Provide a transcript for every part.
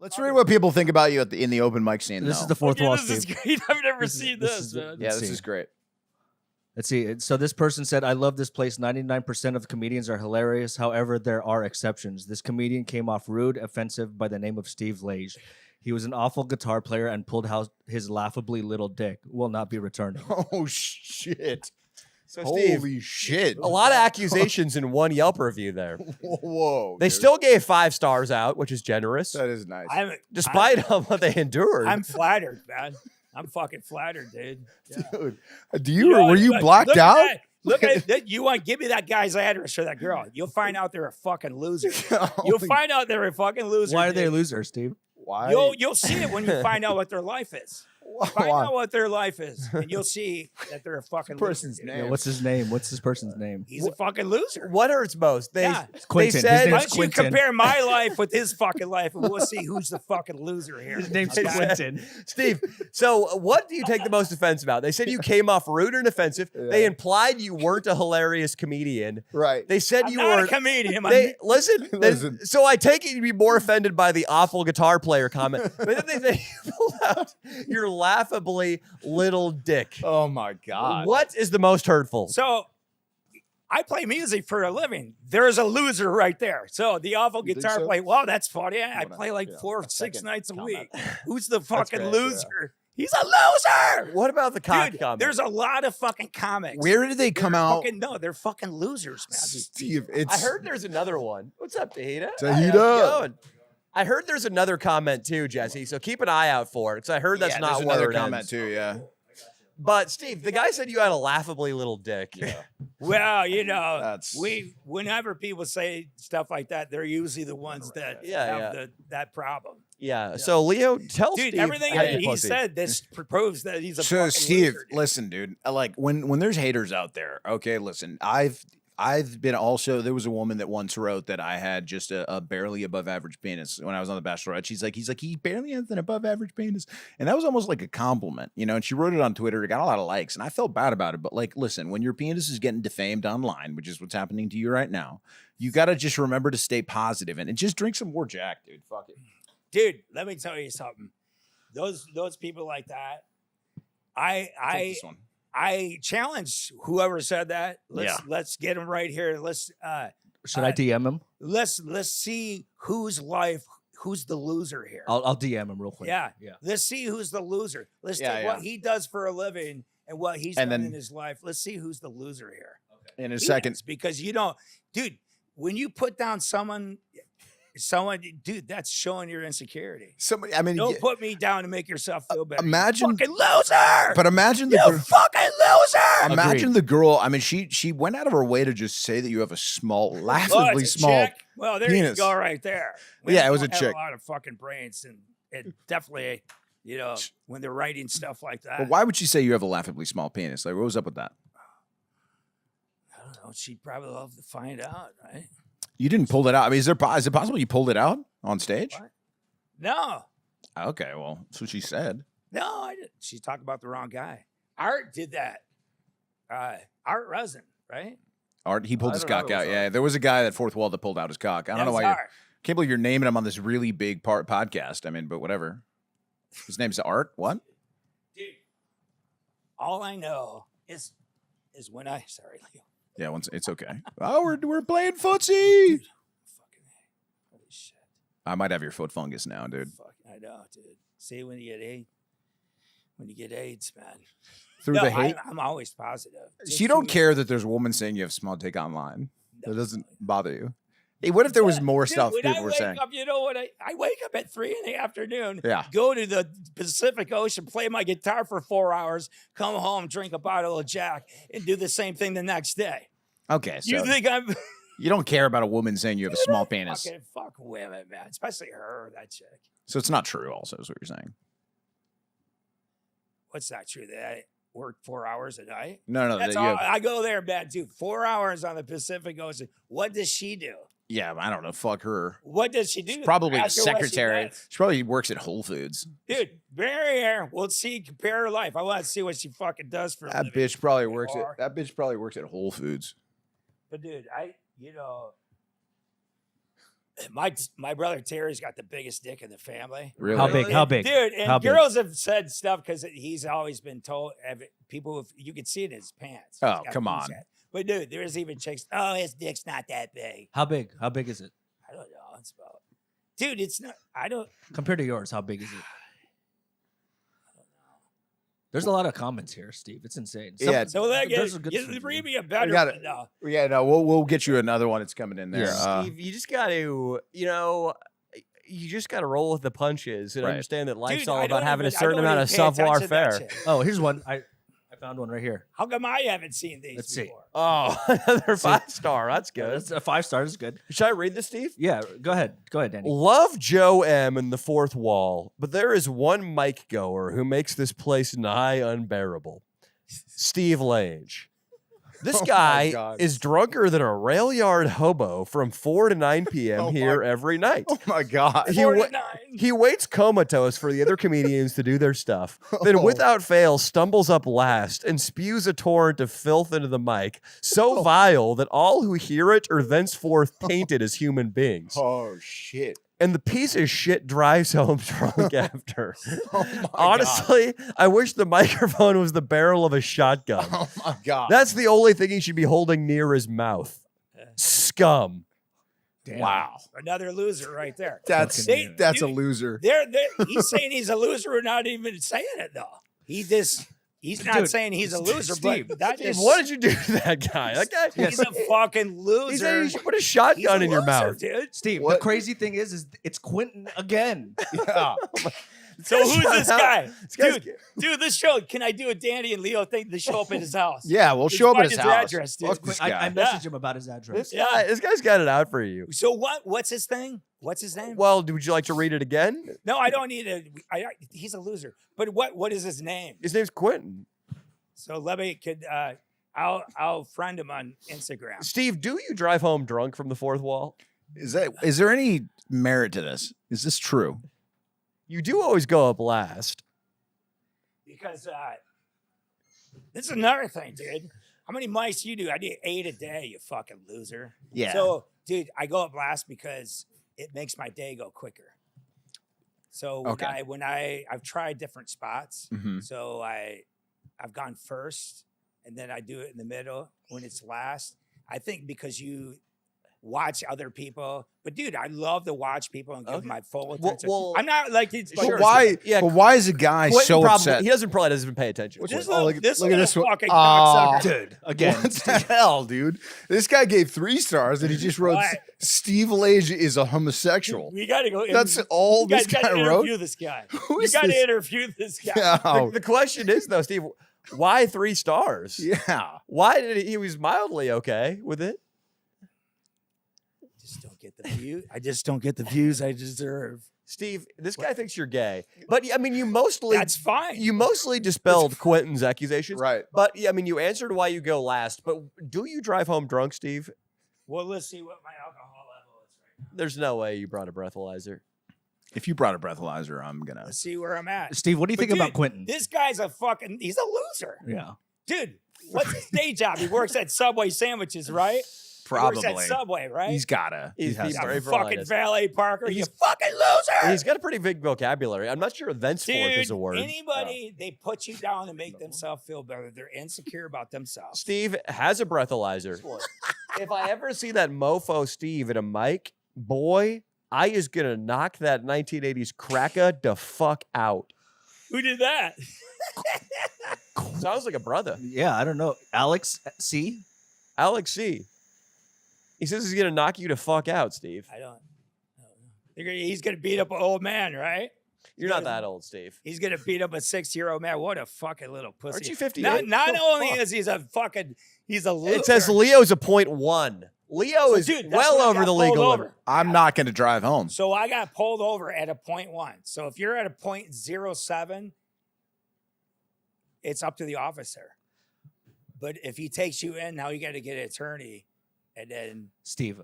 Let's read what people think about you in the open mic scene. This is the fourth wall, This is Steve. great. I've never seen this. Yeah, this is great. Let's see. So this person said, I love this place. 99% of the comedians are hilarious. However, there are exceptions. This comedian came off rude, offensive by the name of Steve Lage. He was an awful guitar player and pulled out his laughably little dick. Will not be returning. Oh, shit. So, Steve, holy shit. a lot of accusations in one Yelp review there. Whoa. They still gave 5 stars out, which is generous. That is nice. Despite what they endured. I'm flattered, man. I'm fucking flattered, dude. Yeah. Dude, were you blacked out? Look at that. You want to give me that guy's address for that girl. You'll find out they're a fucking loser. You'll find out they're a fucking loser. Why are they losers, Steve? Why? You'll see it when you find out what their life is. Find out what their life is, and you'll see that they're a fucking person's loser. name. Yeah, what's his name? What's this person's name? He's a fucking loser. What hurts most? They Quinton. said, His Why name's don't you Quinton. compare my life with his fucking life, and we'll see who's the fucking loser here. His name's Okay? Quinton. Steve, so what do you take the most offense about? They said you came off rude and offensive. Yeah. They implied you weren't a hilarious comedian. Right. They said I'm you not were a comedian. Listen. Listen. So I take it you'd be more offended by the awful guitar player comment. But then they say you pulled out your laughably little dick. Oh, my God. What is the most hurtful? So I play music for a living. There's a loser right there. So the awful You think guitar so? play. Well, that's funny. I Wanna- play like yeah, 4 or a 6 second nights a comment. week. Who's the fucking great, loser? He's a loser. What about the cock Dude, comment? there's a lot of fucking comics. Where did they come out? No, they're fucking losers, man. Steve, I heard there's another one. What's up, Tahita? Tahita. Hey, how's it going? I heard there's another comment too, Jesse. So keep an eye out for it, because I heard that's not there's where another it comment ends. too, yeah. But Steve, the guy said you had a laughably little dick. Well, you know, That's- whenever people say stuff like that, they're usually the ones that have that problem. Yeah. So Leo, tell Dude, Steve everything how that you he pussy. said, this proves that he's a So fucking Steve, loser, dude. listen, dude. Like when there's haters out there, okay, listen. I've been also, there was a woman that once wrote that I had just a barely above average penis when I was on The Bachelorette. He's like, he barely has an above average penis. And that was almost like a compliment, you know, and she wrote it on Twitter. It got a lot of likes and I felt bad about it. But like, listen, when your penis is getting defamed online, which is what's happening to you right now, you got to just remember to stay positive and just drink some more Jack, dude. Fuck it. Dude, let me tell you something. Those people like that, Take this one. I challenge whoever said that. Let's get him right here. Let's Should I DM him? let's see who's the loser here. I'll DM him real quick. Yeah. Yeah. Let's see who's the loser. Let's Yeah, take yeah. what he does for a living and what he's And done then- in his life. Let's see who's the loser here. In a He second. is, because you don't, dude, when you put down someone, dude, that's showing your insecurity. Somebody, I mean, Don't put me down to make yourself feel better. imagine- you fucking loser. but imagine you the fucking loser. imagine the girl. I mean, she went out of her way to just say that you have a small, Oh, laughably it's a small. chick? Well, there penis. you go, right there. Yeah, it was don't a have chick. A lot of fucking brains, and it definitely, you know, when they're writing stuff like that. But why would she say you have a laughably small penis? Like, what was up with that? I don't know. She'd probably love to find out, right? You didn't pull it out. I mean, is it possible you pulled it out on stage? What? No, Okay, well, that's what she said. no, I didn't. She's talking about the wrong guy. Art did that. Art Resin, right? Art, he pulled I his don't know cock who it out. was Yeah, Art. there was a guy that fourth wall that pulled out his cock. I don't That know was why. Art. Can't believe you're naming him on this really big podcast. I mean, but whatever. His name's Art. What? Dude, all I know is when I sorry, Leo. Yeah, once it's okay. Oh, we're playing footsie. Fucking holy shit. I might have your foot fungus now, dude. Fuck, I know, dude. See, when you get AIDS, man. Through No, the hate. I'm always positive. So you don't care that there's a woman saying you have small dick online. That doesn't bother you. Hey, what if there was more Dude, stuff when people I were wake saying? Up, you know what? I wake up at 3 PM. Yeah. Go to the Pacific Ocean, play my guitar for 4 hours, come home, drink a bottle of Jack, and do the same thing the next day. Okay, so You think I'm you don't care about a woman saying you have a small penis. fucking fuck women, man. Especially her, that chick. So it's not true, also, is what you're saying. What's not true? That I work 4 hours a night? No, That's that you all. have, I go there, man, dude. 4 hours on the Pacific Ocean. What does she do? yeah, I don't know. Fuck her. What does she do? She's probably a Ask her what she secretary. does. She probably works at Whole Foods. Dude, bring her here. We'll see, compare her life. I want to see what she fucking does for a That living. bitch probably works at Whole Foods. But dude, My brother Terry's got the biggest dick in the family. Really? How big? How big? Dude, and How big? girls have said stuff because he's always been told. People, you can see it in his pants. Oh, He's got come boobs on. out. But dude, there's even chicks. Oh, his dick's not that big. How big? How big is it? I don't know. It's about. Dude, it's not. I don't. Compared to yours, how big is it? There's a lot of comments here, Steve. It's insane. Yeah, So that there's is, a good you for read you. me a better got one now. Yeah, no, we'll get you another one. It's coming in there. Yeah. Steve, you just got to, you just got to roll with the punches and Right. understand that life's Dude, all I about don't having a even- I certain don't amount of even pay attention to that savoir-faire. shit. Oh, here's one. I found one right here. How come I haven't seen these Let's see. before? Oh, another 5-star. That's good. That's a 5-star. Is good. Should I read this, Steve? Yeah, go ahead. Go ahead, Danny. Love Joe M. in the fourth wall, but there is one mic goer who makes this place nigh unbearable. Steve Lange. This Oh my guy God. is drunker than a rail yard hobo from 4 to 9 p.m. Oh here my- every night. Oh my god. He 49. He waits comatose for the other comedians to do their stuff, then Oh. without fail stumbles up last and spews a torrent of filth into the mic, so vile that all who hear it are thenceforth painted as human beings. Oh shit. And the piece of shit drives home drunk after. Oh my god. Honestly, I wish the microphone was the barrel of a shotgun. Oh my god. That's the only thing he should be holding near his mouth. Scum. Damn. wow. Another loser right there. That's Fucking that's a dude, loser. He's saying he's a loser. We're not even saying it though. He's not Dude, saying he's a loser, Steve, but that Steve, just, what did you do to that guy? That guy, he's a fucking he loser. said you should put a He's shotgun a in your loser, mouth. dude. Steve, the What? crazy thing is it's Quinton again. Yeah. So who's this guy? This guy's- Dude, this show. Can I do a Danny and Leo thing to show up at his house? Yeah, we'll Just show up at find his his house. address, dude. Fuck this I guy. messaged him about his address. This guy's got it out for you. So what's his thing? What's his name? Well, would you like to read it again? No, I don't need it. He's a loser. But what is his name? His name's Quinton. So let me I'll friend him on Instagram. Steve, do you drive home drunk from the fourth wall? Is there any merit to this? Is this true? You do always go up last. Because this is another thing, dude. How many mics you do? I do 8 a day, you fucking loser. Yeah. So, dude, I go up last because it makes my day go quicker. So when I've tried different spots. Mhm. So I've gone first, and then I do it in the middle when it's last. I think because you watch other people, but dude, I love to watch people and give them my full attention. well, I'm not like it's But Sure. why? Yeah, But why is a guy Quinton so probably, upset? He probably doesn't pay attention. This Oh, little, look- this look at little this one. fucking Oh, cocksucker. Dude, again. What the hell, dude? This guy gave 3 stars and he just wrote Why? Steve Lange is a homosexual. We got to go. That's all you guys this guy gotta wrote. interview this guy. Who You is got to this? interview this guy. Yeah. The question is, though, Steve, why 3 stars? Yeah. Why did he was mildly okay with it? Just don't get the view. I just don't get the views I deserve. Steve, this guy thinks you're gay. But I mean, you mostly That's fine. dispelled Quinton's accusations. Right. But I mean, you answered why you go last. But do you drive home drunk, Steve? Well, let's see what my alcohol level is right now. There's no way you brought a breathalyzer. If you brought a breathalyzer, I'm gonna. Let's see where I'm at. Steve, what do you But think about dude, Quinton? This guy's he's a loser. Yeah. Dude, what's his day job? He works at Subway sandwiches, right? He works Probably. at Subway, right? He's gotta. He He's- has he's to. a very fucking polite. valet parker. You He's- fucking loser. He's got a pretty big vocabulary. I'm not sure thenceforth Dude, is a word. anybody, they put you down to make themselves feel better. They're insecure about themselves. Steve has a breathalyzer. If I ever see that mofo Steve at a mic, boy, I is gonna knock that 1980s cracker the fuck out. Who did that? Sounds like a brother. Yeah, I don't know. Alex C. Alex C. He says he's gonna knock you the fuck out, Steve. I don't know. He's going to beat up an old man, right? You're not that old, Steve. He's going to beat up a 60-year-old man. What a fucking little pussy. Aren't you 58? Not The only fuck? is he's a loser. It says Leo's a 0.1. Leo So, is dude, that's well when I over got the pulled legal over. limit. I'm not gonna drive home. So I got pulled over at a 0.1. So if you're at a 0.07, it's up to the officer. But if he takes you in, now you got to get an attorney. And then Steve,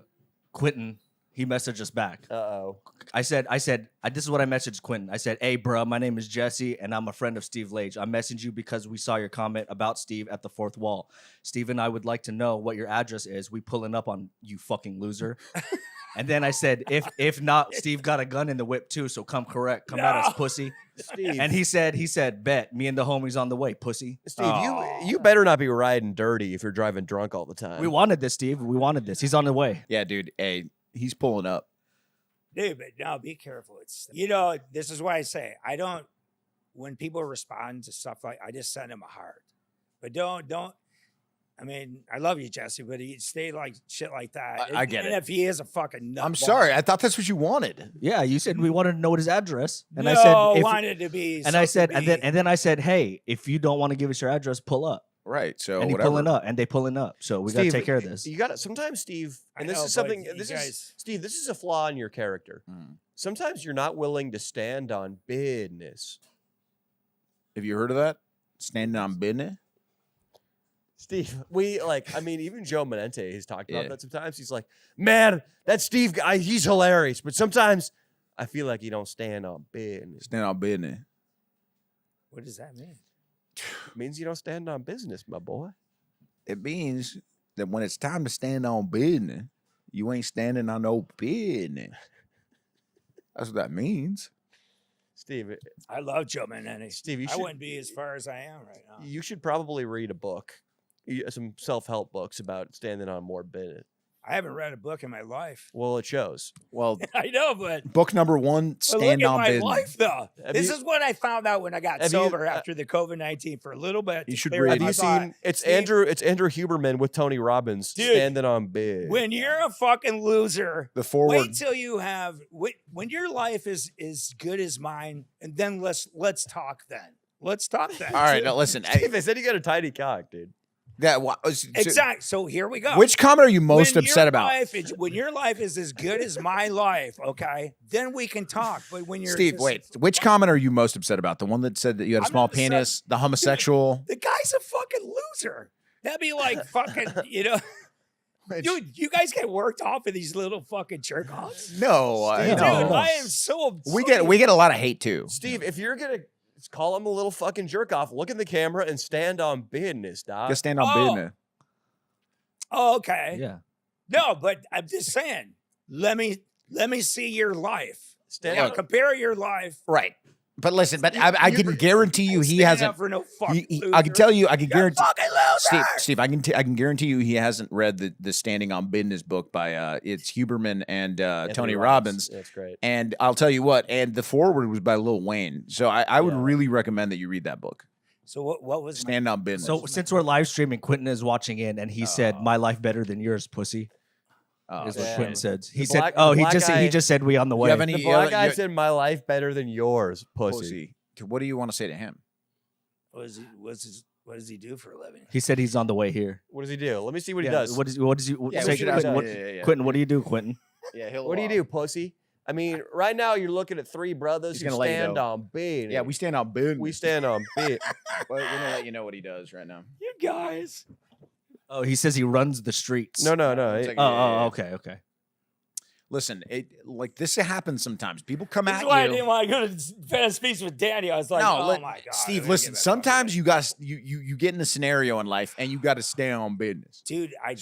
Quinton He messaged us back. Uh-oh. I said, this is what I messaged Quinton. I said, hey, bro, my name is Jesse, and I'm a friend of Steve Lage. I messaged you because we saw your comment about Steve at the fourth wall. Steve and I would like to know what your address is. We pulling up on you fucking loser. And then I said, if not, Steve got a gun in the whip too, so come at us, pussy. Steve. And he said, bet, me and the homies on the way, pussy. Steve, you better not be riding dirty if you're driving drunk all the time. We wanted this, Steve. We wanted this. He's on the way. Yeah, dude. Hey, he's pulling up. Dude, but no, be careful. It's this is why I say when people respond to stuff I just send them a heart. But don't. I mean, I love you, Jesse, but he stay like shit like that. I get and it. if he is a fucking nut I'm ball. sorry. I thought that's what you wanted. Yeah, you said we wanted to know what his address, and No, I said, wanted to be. and I said, and then I said, hey, if you don't want to give us your address, pull up. Right. So And whatever. they pulling up. So we gotta take care of this. You got to sometimes, Steve, and I this know, is something. but This you is guys- Steve. This is a flaw in your character. Mm. Sometimes you're not willing to stand on business. Have you heard of that? Standing on business? Steve, even Joe Menente has talked about Yeah. that sometimes. He's like, man, that Steve guy, he's hilarious, but sometimes I feel like he don't stand on business. Stand on business. What does that mean? It means you don't stand on business, my boy. It means that when it's time to stand on business, you ain't standing on no business. That's what that means. Steve, I love Joe Menendez. Steve, you I should, wouldn't be as far as I am right now. you should probably read a book, some self-help books about standing on more business. I haven't read a book in my life. Well, it shows. Well, I know, but book number one, look stand at on my business. life, though. Have This you- is what I found out when I got have you- sober after the COVID-19 for a little bit. You to should clear read up it. my Have you thought. seen? It's Steve, Andrew Huberman with Tony Robbins Dude, standing on big. When you're a fucking loser, The forward. wait till you have when your life is good as mine, and then let's talk. Then let's talk. Then All right, now listen. Steve, they said you got a tiny cock, dude. exactly. So here we go. Which comment are you most When upset your about? when your life is as good as my life, okay, then we can talk. But when you're Steve, just- wait. Which comment are you most upset about? The one that said that you had a I'm small not upset. penis, the homosexual? the guy's a fucking loser. That'd be like fucking, dude. You guys get worked off of these little fucking jerk offs. No, Steve, Dude, no. I am so. We get a lot of hate too. Steve, if you're gonna call him a little fucking jerk off, look in the camera and stand on business, dog. Just stand on Oh. business. Oh, okay. Yeah. No, but I'm just saying. Let me see your life. Stand Yeah, on. compare your life. Right. But listen, but I can guarantee you he Stand hasn't. up for no fucking I can loser. tell you, I can You're a guarantee. fucking loser. Steve, I can guarantee you he hasn't read the Standing on Business book by it's Huberman and Anthony Tony Robbins. That's great. And I'll tell you what, and the foreword was by Lil Wayne. So I would Yeah. really recommend that you read that book. So what was Stand on Business. So since we're live streaming, Quinton is watching in, and he said, "My life better than yours, pussy." Oh, Is what yeah. Quinton said. He The said, black- "Oh, the he black just guy- he just said we on the way." you have any The black guy you- said, "My life better than yours, pussy." pussy. What do you want to say to him? what does he do for a living? He said he's on the way here. What does he do? Let me see what Yeah, he does. What is he? Yeah, say- we should ask Quinton, him. Quinton, what do you do, Quinton? Yeah, What do you do, pussy? I mean, right now you're looking at three brothers He's who gonna let you stand know. on big. Yeah, we stand on business. we stand on big. We're gonna let you know what he does right now. You guys. Oh, he says he runs the streets. No. It's like- Oh, okay. Listen, like this happens sometimes. People come This at is why I you. didn't want to go to Venice Speaks with Danny. I was like, No, oh my god, Steve. I'm gonna Listen, get that sometimes fucking- you got you get in a scenario in life and you got to stay on business. dude, I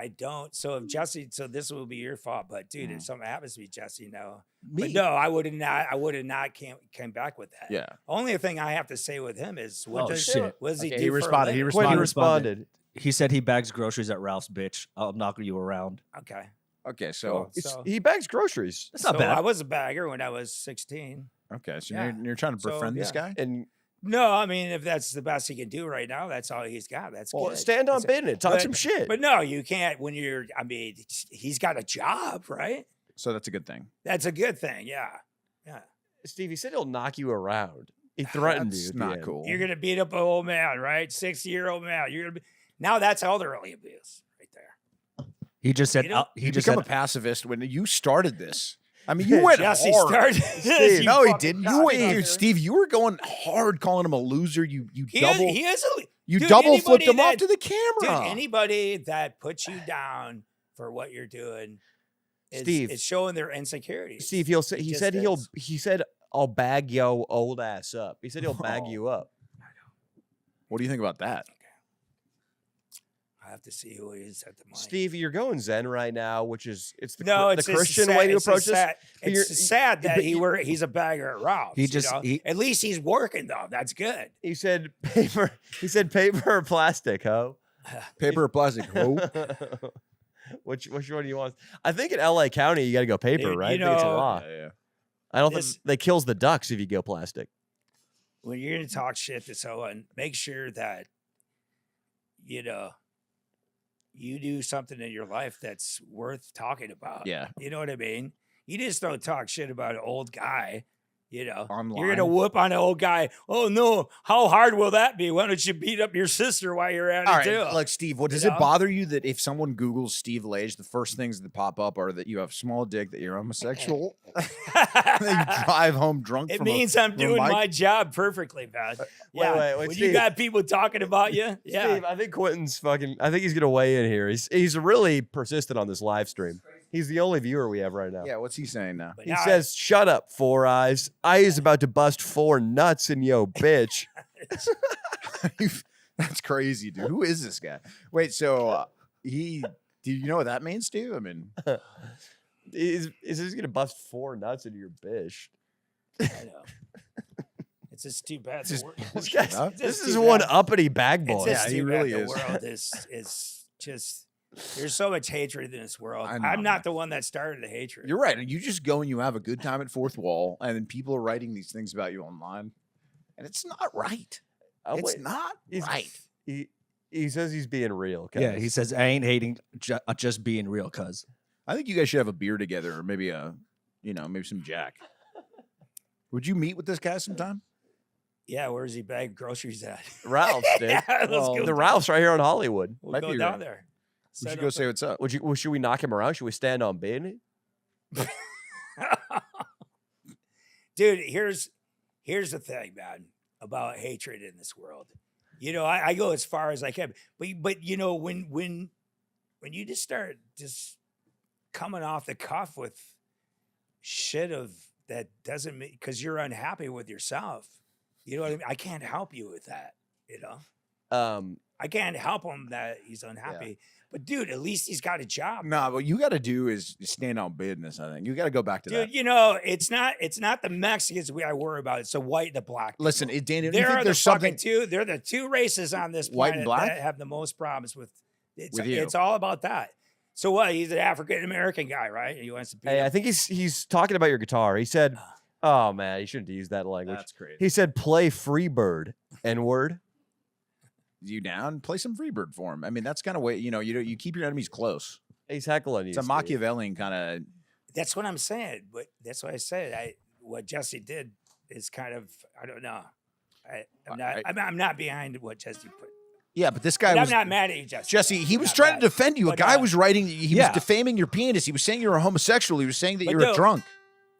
don't. So if Jesse, so this will be your fault, but dude, if something happens to me, Jesse, no. But no, I would have not came back with that. Yeah. Only thing I have to say with him is what Oh, does shit. what does he Okay, do? he for a responded, he living? When he responded. responded, He said he bags groceries at Ralph's. Bitch, I'll knock you around. Okay. Okay. So Cool. it's, So- he bags groceries, That's not So bad. I was a bagger when I was 16. okay. So Yeah. you're trying to So, befriend this yeah. guy. and No, I mean if that's the best he can do right now, that's all he's got. That's well, good. stand on That's- business, talk but- some shit. But no, you can't when you're. I mean, he's got a job, right? So that's a good thing. That's a good thing. Yeah. Steve, he said he'll knock you around. He threatened That's you. at the not end. cool. You're gonna beat up an old man, right? 60-year-old man. You're gonna be now. That's elderly abuse, right there. He just said. You know, he You just become said. a pacifist when you started this. I mean, you went Jesse hard. started. this, you No, he fucking didn't. You cock went, sucker. dude, Steve. You were going hard, calling him a loser. You He double. is a. You dude, double flipped anybody him off that- to the Dude, camera. anybody that puts you down for what you're doing, Steve. is showing their insecurities. Steve, he said I'll bag yo old ass up. He said he'll bag you up. What do you think about that? I have to see who he is at the moment. Steve, you're going Zen right now, which is it's the it's Christian sad, way to approach this. It's sad that he's a bagger at Ralph's. At least he's working though. That's good. He said paper. He said paper or plastic, ho. Paper or plastic? Oh. Which one do you want? I think in LA County you got to go paper, Dude, right? I think it's a law. Yeah. I don't think they kills the ducks if you go plastic. When you're gonna talk shit to someone, make sure that you do something in your life that's worth talking about. Yeah. You know what I mean? You just don't talk shit about an old guy. Online. You're gonna whoop on an old guy. Oh no, how hard will that be? Why don't you beat up your sister while you're at it too? Like Steve, does it bother you that if someone Googles Steve Lage, the first things that pop up are that you have small dick, that you're homosexual, that you drive home drunk? It means I'm doing my job perfectly, man. Wait, when Steve, you got people talking about you, Steve, I think Quinton's fucking. I think he's gonna weigh in here. He's really persistent on this live stream. He's the only viewer we have right now. Yeah, what's he saying now? But He says, "Shut up, Four Eyes. I is about to bust 4 nuts in yo bitch." That's crazy, dude. Who is this guy? Wait, so do you know what that means, Steve? I mean, is he gonna bust 4 nuts into your bitch? I know. It's just too bad. This is one uppity bag boy. It's just he too really bad is. The world is just. There's so much hatred in this world. I know, I'm not the one that started the hatred. you're right. You just go and you have a good time at Fourth Wall, and then people are writing these things about you online, and it's not right. It's not right. He says he's being real. Yeah, he says I ain't hating, just being real, cuz. I think you guys should have a beer together, or maybe maybe some Jack. Would you meet with this guy sometime? Yeah, where's he bag groceries at? Ralph's, dude. Yeah, let's go. The Ralph's right here on Hollywood. We'll Might go be down right. there. We should go say what's up. Should we knock him around? Should we stand on business? Dude, here's the thing, man, about hatred in this world. I go as far as I can, but when you just start coming off the cuff with shit that doesn't mean because you're unhappy with yourself. You know what I mean? I can't help you with that. I can't help him that he's unhappy. Yeah. But dude, at least he's got a job. Nah, what you got to do is stand on business. I think you got to go back to that. Dude, it's not the Mexicans I worry about. It's the white and the black. People. Listen, Danny, there's something too. They're the two races on this planet white and black that have the most problems with. It's you. all about that. So what? He's an African American guy, right? He wants to be. Hey, I think he's talking about your guitar. He said, "Oh man, he shouldn't use that language." That's crazy. He said, "Play Freebird." N-word. You down? Play some Freebird for him. I mean, that's kind of way you keep your enemies close. He's heckling you. It's a Machiavellian kind of. That's what I'm saying. But that's what I said. What Jesse did is kind of I don't know. I'm not behind what Jesse put. Yeah, but this guy but was. I'm not mad at you, Jesse. Jesse, he was trying to defend you. A guy was writing. He was defaming your penis. He was saying you're a homosexual. He was saying that you're a drunk.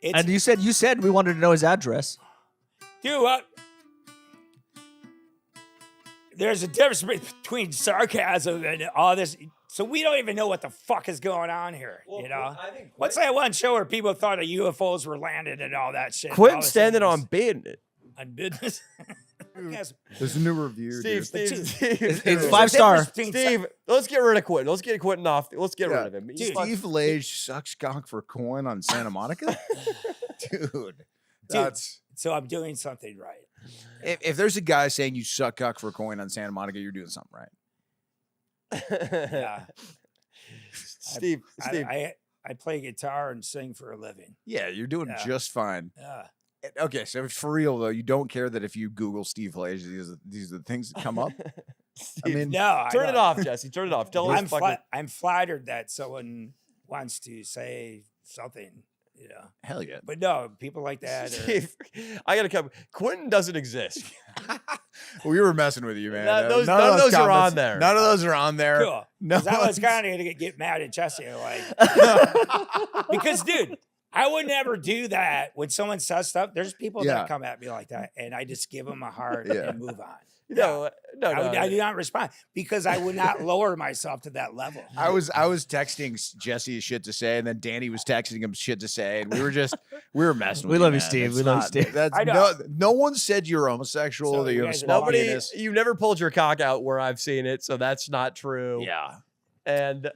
And you said we wanted to know his address. Dude, what? There's a difference between sarcasm and all this. So we don't even know what the fuck is going on here. What's that one show where people thought the UFOs were landed and all that shit? Quit standing on business. On business. There's a new review. Steve. It's 5-star. Steve, let's get rid of Quinton. Let's get Quinton off. Let's get rid of him. Dude, Steve Lage sucks cock for coin on Santa Monica? Dude. So I'm doing something right. If there's a guy saying you suck cock for a coin on Santa Monica, you're doing something right. Yeah. Steve. I play guitar and sing for a living. Yeah, you're doing just fine. Yeah. Okay, so for real though, you don't care that if you Google Steve Lage, these are the things that come up. Steve, I mean, no, turn it off, Jesse. Turn it off. Tell us. I'm flattered that someone wants to say something. Hell yeah. But no, people like that. Steve, I gotta come. Quinton doesn't exist. We were messing with you, man. None of those are on there. None of those are on there. Cool. No, I was kind of gonna get mad at Jesse, because dude, I would never do that when someone says stuff. There's people that come at me like that, and I just give them a heart and move on. No, no, no. I do not respond because I would not lower myself to that level. I was texting Jesse shit to say, and then Danny was texting him shit to say, and we were messing. We with love you, man. Steve. It's We love you, not- Steve. That's I know. no one said you're homosexual. So that you you have a guys are small Nobody, penis. you've never pulled your cock out where I've seen it, so that's not true. Yeah. And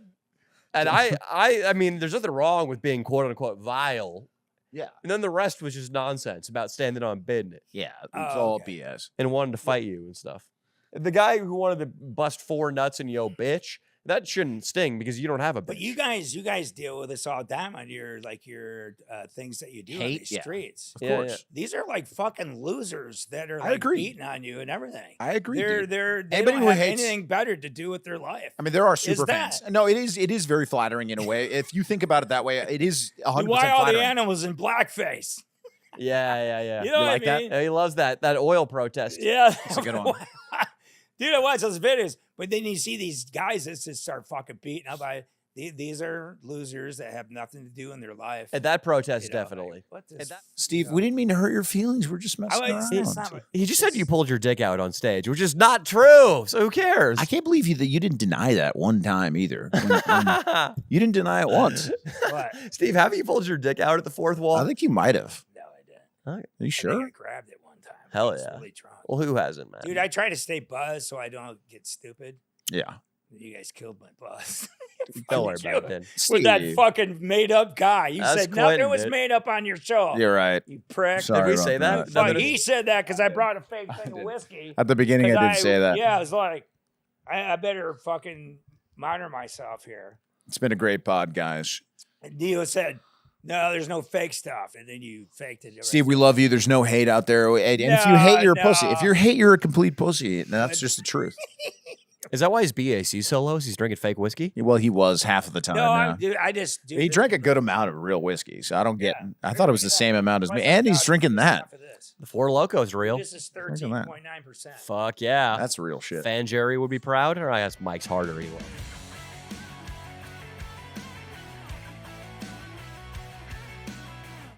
I mean, there's nothing wrong with being quote unquote vile. Yeah. And then the rest was just nonsense about standing on business Yeah. It's Oh, all okay. BS. and wanting to fight you and stuff. The guy who wanted to bust 4 nuts and yo bitch, that shouldn't sting because you don't have a bitch. But you guys deal with this all the time on your things that you do on Hate? these Yeah. streets. Of Yeah, course. yeah. These are like fucking losers that are I like agree. beating on you and everything. I agree. They dude. don't Anybody who have hates- anything better to do with their life. I mean, there are super that- fans. No, it is very flattering in a way. If you think about it that way, it is 100% Why all the flattering. animals in blackface? Yeah. You know what I like that? mean? Yeah, he loves that oil protest. Yeah, That's a good one. Dude, I watch those videos, but then you see these guys that just start fucking beating up. These are losers that have nothing to do in their life. At that protest, You know, like, definitely. what this- Steve, we didn't mean to hurt your feelings. We're just messing like- around. it's not- He just said you pulled your dick out on stage, which is not true. So who cares? I can't believe that you didn't deny that one time either. You didn't deny it once. What? Steve, have you pulled your dick out at the fourth wall? I think you might have. No, I didn't. Are you I think sure? I grabbed it one time. Hell I was yeah. really drunk. Well, who hasn't, man? Dude, I try to stay buzzed so I don't get stupid. Yeah. You guys killed my buzz. Don't worry about it, then. With that Steve. fucking made up guy. You That's said nothing Quinton, was dude. made up on your show. You're right. You prick. Sorry Did we about say that? Fuck, Nothing- he said that because I brought a fake thing of whiskey. At the beginning, 'Cause I did say that. Yeah, I was like, I better fucking monitor myself here. It's been a great pod, guys. And Dio said, no, there's no fake stuff. And then you faked it. Steve, we love you. There's no hate out there. And if you hate, you're a pussy. If No. you hate, you're a complete pussy. And that's just the truth. Is that why he's BAC solos? He's drinking fake whiskey? Well, he was half of the time. No, now. dude, I just do. He drank a good amount of real whiskey, so I don't get. Yeah. I thought it was the same amount as me, and he's drinking that. The Four Locos real. This is Look at that. 13.9%. Fuck yeah. That's real shit. Fan Jerry would be proud, or I ask Mike's harder. He will.